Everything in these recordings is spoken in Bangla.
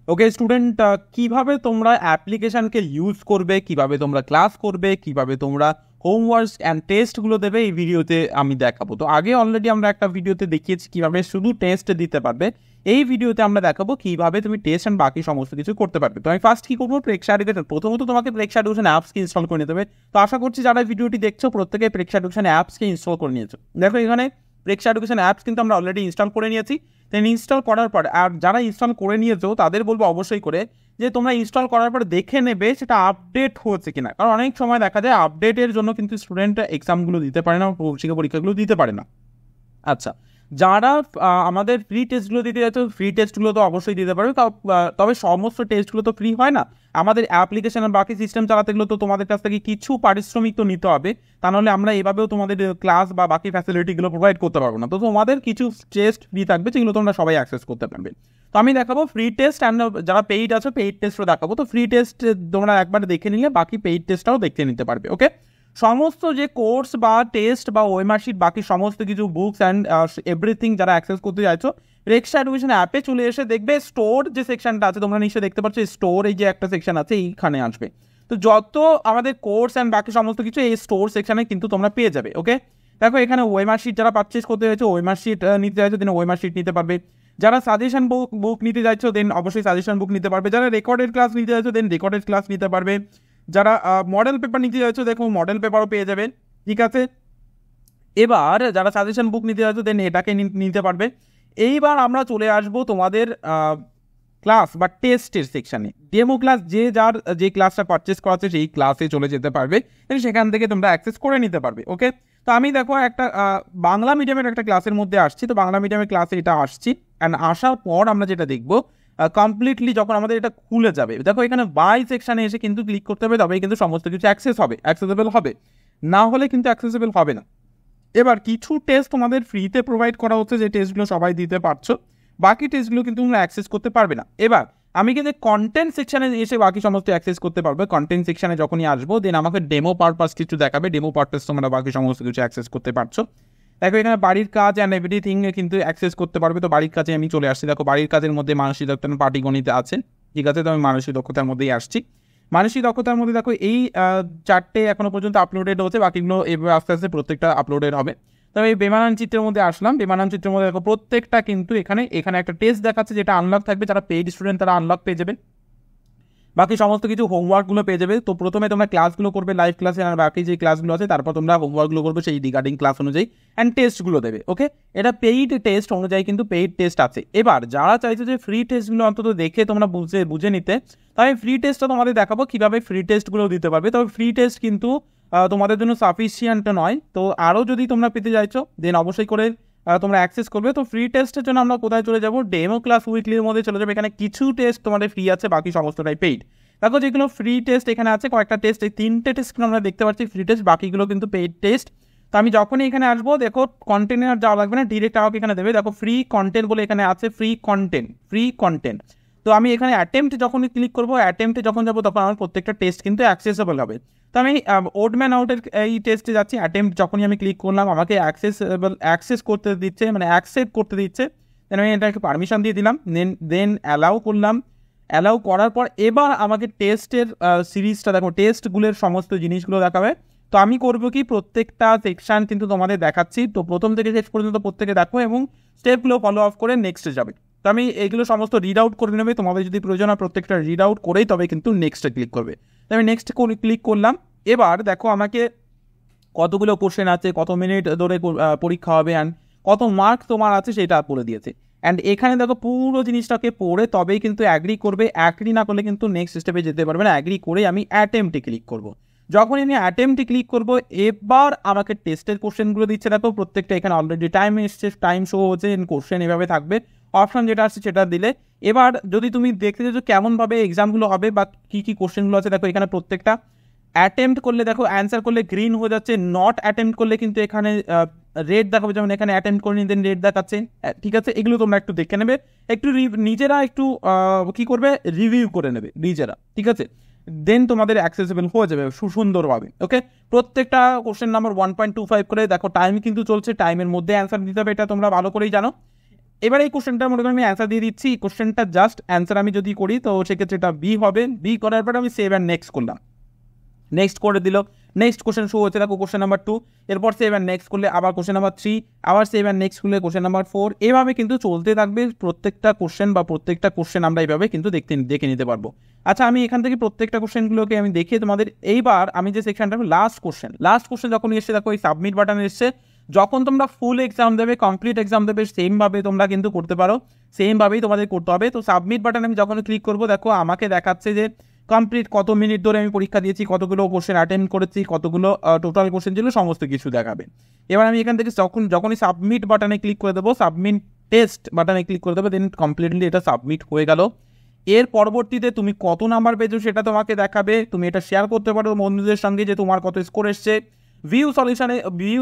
ওকে স্টুডেন্ট, কিভাবে তোমরা অ্যাপ্লিকেশনকে ইউজ করবে, কিভাবে তোমরা ক্লাস করবে, কিভাবে তোমরা হোমওয়ার্ক অ্যান্ড টেস্টগুলো দেবে, এই ভিডিওতে আমি দেখাবো। তো আগে অলরেডি আমরা একটা ভিডিওতে দেখিয়েছি কিভাবে শুধু টেস্ট দিতে পারবে। এই ভিডিওতে আমরা দেখাবো কিভাবে তুমি টেস্ট অ্যান্ড বাকি সমস্ত কিছু করতে পারবে। তো আমি ফার্স্ট কি করবো, প্রেক্ষা এডুকেশন, প্রথমত তোমাকে প্রেক্ষা এডুকেশন অ্যাপসকে ইনস্টল করে নিতে হবে। তো আশা করছি যারা ভিডিওটি দেখছো প্রত্যেকে প্রেক্ষা এডুকেশন অ্যাপসকে ইনস্টল করে নিয়েছো। দেখো এখানে প্রেক্ষা এডুকেশন অ্যাপস কিন্তু আমরা অলরেডি ইনস্টল করে নিয়েছি। দেন ইনস্টল করার পর, আর যারা ইনস্টল করে নিয়েছো তাদের বলবো অবশ্যই করে যে তোমরা ইনস্টল করার পর দেখে নেবে সেটা আপডেট হচ্ছে কিনা, কারণ অনেক সময় দেখা যায় আপডেটের জন্য কিন্তু স্টুডেন্ট এক্সামগুলো দিতে পারে না, পরীক্ষাগুলো দিতে পারে না। আচ্ছা, যারা আমাদের ফ্রি টেস্টগুলো দিতে যাচ্ছে, ফ্রি টেস্টগুলো তো অবশ্যই দিতে পারবে, তবে সমস্ত টেস্টগুলো তো ফ্রি হয় না। আমাদের অ্যাপ্লিকেশন আর বাকি সিস্টেম চালাতে গেলে তো তোমাদের কাছ থেকে কিছু পারিশ্রমিক তো নিতে হবে, তা নাহলে আমরা এভাবেও তোমাদের ক্লাস বা বাকি ফ্যাসিলিটিগুলো প্রোভাইড করতে পারবো না। তো তোমাদের কিছু টেস্ট ফ্রি থাকবে যেগুলো তোমরা সবাই অ্যাক্সেস করতে পারবে। তো আমি দেখাবো ফ্রি টেস্ট অ্যান্ড যারা পেইড আছে পেইড টেস্টও দেখাবো। তো ফ্রি টেস্ট তোমরা একবার দেখে নিলে বাকি পেইড টেস্টটাও দেখে নিতে পারবে। ওকে, সমস্ত যে কোর্স বা টেস্ট বা ওয়েমার্কশিট বাকি সমস্ত কিছু বুকস অ্যান্ড এভরিথিং যারা অ্যাক্সেস করতে চাইছো, প্রেক্ষা এডুকেশন অ্যাপে চলে এসে দেখবে স্টোর যে সেকশনটা আছে, তোমরা নিশ্চয়ই দেখতে পাচ্ছ স্টোর, এই যে একটা সেকশন আছে এইখানে আসবে। তো যত আমাদের কোর্স অ্যান্ড বাকি সমস্ত কিছু এই স্টোর সেকশনে কিন্তু তোমরা পেয়ে যাবে। ওকে, দেখো এখানে ওয়েমার্কশিট যারা পারচেস করতে চাইছো, ওয়েমার্কশিট নিতে চাইছো দেন ওয়েমার্কশিট নিতে পারবে। যারা সাজেশন বুক নিতে চাইছো দেন অবশ্যই সাজেশন বুক নিতে পারবে। যারা রেকর্ডেড ক্লাস নিতে চাইছো দেন রেকর্ডেড ক্লাস নিতে পারবে। যারা মডেল পেপার নিতে চাইছো দেখো মডেল পেপারও পেয়ে যাবেন। ঠিক আছে, এবার যারা সাজেশন বুক নিতে চাইছো দেন এটাকে নিতে পারবে। এইবার আমরা চলে আসবো তোমাদের ক্লাস বা টেস্টের সেকশানে। ডেমো ক্লাস যার যে ক্লাসটা পারচেস করাচ্ছে সেই ক্লাসে চলে যেতে পারবে, সেখান থেকে তোমরা অ্যাক্সেস করে নিতে পারবে। ওকে, তো আমি দেখো একটা বাংলা মিডিয়ামের একটা ক্লাসের মধ্যে আসছি। তো বাংলা মিডিয়ামের ক্লাসে এটা আসছি, অ্যান্ড আসার পর আমরা যেটা দেখবো কমপ্লিটলি যখন আমাদের এটা খুলে যাবে, দেখো এখানে বাই সেকশানে এসে কিন্তু ক্লিক করতে হবে, তবেই কিন্তু সমস্ত কিছু অ্যাক্সেসেবল হবে, না হলে কিন্তু অ্যাক্সেসেবল হবে না। এবার কিছু টেস্ট তোমাদের ফ্রিতে প্রোভাইড করা হচ্ছে, যে টেস্টগুলো সবাই দিতে পারছো, বাকি টেস্টগুলো কিন্তু তোমরা অ্যাক্সেস করতে পারবে না। এবার আমি কিন্তু কন্টেন্ট সেকশানে এসে বাকি সমস্ত অ্যাক্সেস করতে পারবে। কন্টেন্ট সেকশানে যখনই আসবো দেন আমাকে ডেমো পারপাস কিছু দেখাবে, ডেমো পারপাস তোমরা বাকি সমস্ত কিছু অ্যাক্সেস করতে পারছো। দেখো এখানে বাড়ির কাজ অ্যান্ড এভরিথিং কিন্তু অ্যাক্সেস করতে পারবে। তো বাড়ির কাজে আমি চলে আসছি। দেখো বাড়ির কাজের মধ্যে মানসিক দক্ষতা পাটিগণিত আছে। ঠিক আছে, তো আমি মানসিক দক্ষতার মধ্যেই আসছি। মানসিক দক্ষতার মধ্যে দেখো এই 4টে এখনো পর্যন্ত আপলোডেড হচ্ছে, বাকিগুলো এভাবে আস্তে আস্তে প্রত্যেকটা আপলোডেড হবে। তবে এই বেমানান চিত্রের মধ্যে আসলাম। বেমানান চিত্রের মধ্যে দেখো প্রত্যেকটা কিন্তু এখানে একটা টেস্ট দেখাচ্ছে যেটা আনলক থাকবে। যারা পেইড স্টুডেন্ট তারা আনলক পেয়ে যাবে, বাকি সমস্ত কিছু হোমওয়ার্কগুলো পেয়ে যাবে। তো প্রথমে তোমরা ক্লাসগুলো করবে লাইভ ক্লাসে, আর বাকি যে ক্লাসগুলো আছে তারপর তোমরা হোমওয়ার্কগুলো করবে সেই রিগার্ডিং ক্লাস অনুযায়ী, অ্যান্ড টেস্টগুলো দেবে। ওকে, এটা পেইড টেস্ট অনুযায়ী কিন্তু পেইড টেস্ট আছে। এবার যারা চাইছো যে ফ্রি টেস্টগুলো অন্তত দেখে তোমরা বুঝে নিতে, তাই ফ্রি টেস্টটা তোমাদের দেখাবো কীভাবে ফ্রি টেস্টগুলো দিতে পারবে। তবে ফ্রি টেস্ট কিন্তু তোমাদের জন্য সাফিসিয়েন্ট নয়। তো আরও যদি তোমরা পেতে চাইছো দেন অবশ্যই করে তোমরা অ্যাক্সেস করবে। তো ফ্রি টেস্টের জন্য আমরা কোথায় চলে যাবো, ডেমো ক্লাস উইকলির মধ্যে চলে যাবে। এখানে কিছু টেস্ট তোমাদের ফ্রি আছে, বাকি সমস্তটাই পেইড। দেখো যেগুলো ফ্রি টেস্ট এখানে আছে কয়েকটা টেস্ট, এই 3টে টেস্ট আমরা দেখতে পাচ্ছি ফ্রি টেস্ট, বাকিগুলো কিন্তু পেইড টেস্ট। তো আমি যখনই এখানে আসবো দেখো কন্টেন্টে আর যাওয়া লাগবে না, ডিরেক্ট আমাকে এখানে দেবে। দেখো ফ্রি কন্টেন্ট বলে এখানে আছে, ফ্রি কন্টেন্ট। তো আমি এখানে অ্যাটেম্প্ট যখনই ক্লিক করবো, অ্যাটেম্প্টে যখন যাবো তখন আমার প্রত্যেকটা টেস্ট কিন্তু অ্যাক্সেসেবল হবে। তো আমি ওড ম্যান আউটের এই টেস্টে যাচ্ছি। অ্যাটেম্প্ট যখনই আমি ক্লিক করলাম আমাকে অ্যাক্সেস করতে দিচ্ছে, মানে অ্যাকসেপ্ট করতে দিচ্ছে। দেন আমি এটাকে পারমিশন দিয়ে দিলাম, দেন অ্যালাউ করলাম। অ্যালাউ করার পর এবার আমাকে টেস্টের সিরিজটা দেখো, টেস্টগুলোর সমস্ত জিনিসগুলো দেখাবে। তো আমি করবো কি, প্রত্যেকটা সেকশান কিন্তু তোমাদের দেখাচ্ছি। তো প্রথম থেকে শেষ পর্যন্ত প্রত্যেকে দেখো এবং স্টেপগুলো ফলো আপ করে নেক্সটে যাবে। তো আমি এগুলো সমস্ত রিড আউট করে নেবে, তোমাদের যদি প্রয়োজন হয় প্রত্যেকটা রিড আউট করেই তবে কিন্তু নেক্সটে ক্লিক করবে। তো আমি নেক্সট ক্লিক করলাম। এবার দেখো আমাকে কতগুলো কোশ্চেন আছে, কত মিনিট ধরে পরীক্ষা হবে, অ্যান্ড কত মার্ক তোমার আছে সেটা বলে দিয়েছে। অ্যান্ড এখানে দেখো পুরো জিনিসটাকে পড়ে তবেই কিন্তু অ্যাগ্রি করবে, অ্যাগ্রি না করলে কিন্তু নেক্সট স্টেপে যেতে পারবে না। অ্যাগ্রি করে আমি অ্যাটেম্পটে ক্লিক করবো। যখনই আমি অ্যাটেম্পটে ক্লিক করবো এবার আমাকে টেস্টের কোশ্চেনগুলো দিচ্ছে। দেখো প্রত্যেকটা এখানে অলরেডি টাইম এসছে, টাইম শো হচ্ছে, কোশ্চেন এভাবে থাকবে, অপশন যেটা আসছে সেটা দিলে। এবার যদি তুমি দেখতে চাইছো কেমনভাবে এক্সামগুলো হবে বা কী কী কোশ্চেনগুলো আছে, দেখো এখানে প্রত্যেকটা অ্যাটেম্প্ট করলে দেখো অ্যান্সার করলে গ্রিন হয়ে যাচ্ছে, নট অ্যাটেম্প্ট করলে কিন্তু এখানে রেড দেখাবে, যেমন এখানে অ্যাটেম্প্ট করে নিয়ে দেন রেড দেখাচ্ছে। ঠিক আছে, এগুলো তোমরা একটু দেখে নেবে, একটু নিজেরা একটু কী করবে, রিভিউ করে নেবে নিজেরা। ঠিক আছে, দেন তোমাদের অ্যাক্সেসেবল হয়ে যাবে সুন্দরভাবে। ওকে, প্রত্যেকটা কোশ্চেন নাম্বার 1.25 করে দেখো টাইম কিন্তু চলছে, টাইমের মধ্যে অ্যান্সার দিতে হবে, এটা তোমরা ভালো করেই জানো। এবার এই কোশ্চেনটা মনে করি আমি অ্যান্সার দিয়ে দিচ্ছি, এই কোশ্চেনটা জাস্ট অ্যান্সার আমি যদি করি তো সেক্ষেত্রে এটা বি হবে। বি করার পর আমি সেভ অ্যান্ড নেক্সট করলাম, নেক্সট করে দিল, নেক্সট কোশ্চেন শো হচ্ছে, দেখো কোশ্চেন নাম্বার 2, এরপর সেভ অ্যান্ড নেক্সট করলে আবার কোশ্চেন নাম্বার 3, আবার সেভ অ্যান্ড নেক্সট করলে কোশ্চেন নাম্বার 4, এভাবে কিন্তু চলতে থাকবে প্রত্যেকটা কোশ্চেন বা প্রত্যেকটা কোশ্চেন আমরা এইভাবে কিন্তু দেখে নিতে পারবো। আচ্ছা আমি এখান থেকে প্রত্যেকটা কোশ্চেনগুলোকে আমি দেখিয়ে তোমাদের, এইবার আমি যে সেকশনটা লাস্ট কোশ্চেন যখন এসছে দেখো এই সাবমিট বাটন এসছে, যখন তোমরা ফুল এক্সাম দেবে, কমপ্লিট এক্সাম দেবে, সেমভাবে তোমরা কিন্তু করতে পারো, সেমভাবেই তোমাদের করতে হবে। তো সাবমিট বাটন আমি যখন ক্লিক করবো দেখো আমাকে দেখাচ্ছে যে কমপ্লিট কত মিনিট ধরে আমি পরীক্ষা দিয়েছি, কতগুলো কোশ্চেন অ্যাটেন্ড করেছি, কতগুলো টোটাল কোশ্চেন ছিল, সমস্ত কিছু দেখাবে। এবার আমি এখান থেকে যখনই সাবমিট বাটনে ক্লিক করে দেবো, সাবমিট টেস্ট বাটনে ক্লিক করে দেবো, দেন কমপ্লিটলি এটা সাবমিট হয়ে গেল। এর পরবর্তীতে তুমি কত নাম্বার পেয়েছো সেটা তোমাকে দেখাবে, তুমি এটা শেয়ার করতে পারো বন্ধুদের সঙ্গে যে তোমার কত স্কোর এসছে। ভিউ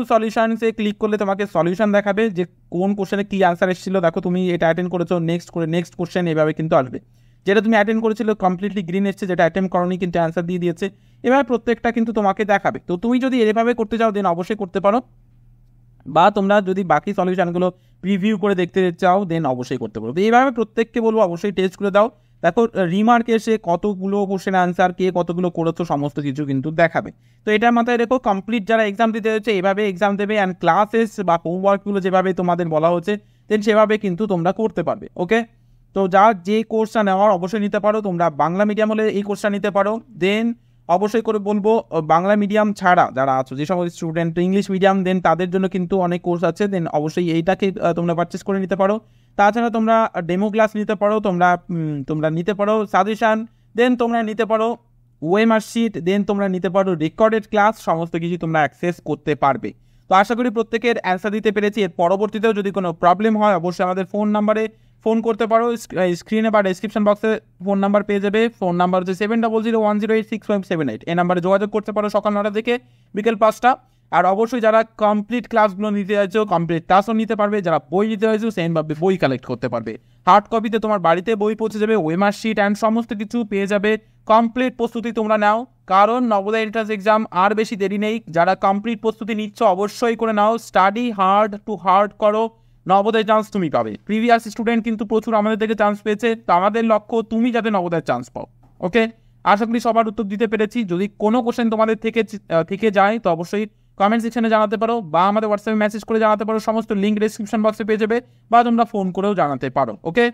সলিউশনে ক্লিক করলে তোমাকে সলিউশন দেখাবে যে কোন কোশ্চেনে কি আনসার এসেছিল, দেখো তুমি এটা অ্যাটেন্ড করেছো, নেক্সট করে নেক্সট কোশ্চেন এভাবে কিন্তু আসবে। যেটা তুমি অ্যাটেন্ড করেছিল কমপ্লিটলি গ্রিন এসছে, যেটা অ্যাটেন্ড করনি কিন্তু অ্যান্সার দিয়ে দিয়েছে, এভাবে প্রত্যেকটা কিন্তু তোমাকে দেখাবে। তো তুমি যদি এভাবে করতে চাও দেন অবশ্যই করতে পারো, বা তোমরা যদি বাকি সলিউশনগুলো প্রিভিউ করে দেখতে চাও দেন অবশ্যই করতে পারো। তো এইভাবে প্রত্যেককে বলবো অবশ্যই টেস্ট করে দাও, দেখো রিমার্কে এসে কতগুলো কোশ্চেন আনসার কে কতগুলো করেছো সমস্ত কিছু কিন্তু দেখাবে। তো এটার মাথায় রেখো, কমপ্লিট যারা এক্সাম দিতে হচ্ছে এভাবে এক্সাম দেবে, অ্যান্ড ক্লাসেস বা হোমওয়ার্কগুলো যেভাবে তোমাদের বলা হচ্ছে দেন সেভাবে কিন্তু তোমরা করতে পারবে। ওকে, তো যে কোর্সটা নেওয়ার অবশ্যই নিতে পারো, তোমরা বাংলা মিডিয়াম হলে এই কোর্সটা নিতে পারো। দেন অবশ্যই করে বলবো বাংলা মিডিয়াম ছাড়া যারা আছো, যে সকল স্টুডেন্ট ইংলিশ মিডিয়াম, দেন তাদের জন্য কিন্তু অনেক কোর্স আছে, দেন অবশ্যই এইটাকে তোমরা পারচেস করে নিতে পারো। তাছাড়া তোমরা ডেমো ক্লাস নিতে পারো, তোমরা নিতে পারো সাজেশান, দেন তোমরা নিতে পারো ওয়েমার্কশিট, দেন তোমরা নিতে পারো রেকর্ডেড ক্লাস, সমস্ত কিছু তোমরা অ্যাক্সেস করতে পারবে। তো আশা করি প্রত্যেকের অ্যান্সার দিতে পেরেছি। এর পরবর্তীতেও যদি কোনো প্রবলেম হয় অবশ্যই আমাদের ফোন নাম্বারে ফোন করতে পারো, স্ক্রিনে বা ডেসক্রিপশন বক্সে ফোন নাম্বার পেয়ে যাবে। ফোন নাম্বার হচ্ছে 7001086578, এই নাম্বারে যোগাযোগ করতে পারো সকাল 9টা থেকে বিকেল 5টা। আর অবশ্যই যারা কমপ্লিট ক্লাসগুলো নিতে চাইছো কমপ্লিট ক্লাসও নিতে পারবে, যারা বই নিতে চাইছো সেমভাবে বই কালেক্ট করতে পারবে। হার্ড কপিতে তোমার বাড়িতে বই পৌঁছে যাবে, ওয়েমার্কশিট অ্যান্ড সমস্ত কিছু পেয়ে যাবে। কমপ্লিট প্রস্তুতি তোমরা নাও, কারণ নবোদয় এন্ট্রান্স এক্সাম আর বেশি দেরি নেই। যারা কমপ্লিট প্রস্তুতি নিচ্ছ অবশ্যই করে নাও, স্টাডি হার্ড টু হার্ড করো, নবোদয় চান্স তুমি পাবে। প্রিভিয়াস স্টুডেন্ট কিন্তু প্রচুর আমাদের থেকে চান্স পেয়েছে, তো আমাদের লক্ষ্য তুমি যাতে নবোদয়ের চান্স পাও। ওকে, আশা করি সবার উত্তর দিতে পেরেছি। যদি কোনো কোশ্চেন তোমাদের থেকে যায় তো অবশ্যই কমেন্ট সেকশনে জানাতে পারো, বা আমাদের হোয়াটসঅ্যাপে মেসেজ করে জানাতে পারো, সমস্ত লিঙ্ক ডেসক্রিপশন বক্সে পেয়ে যাবে, বা তোমরা ফোন করেও জানাতে পারো। ওকে।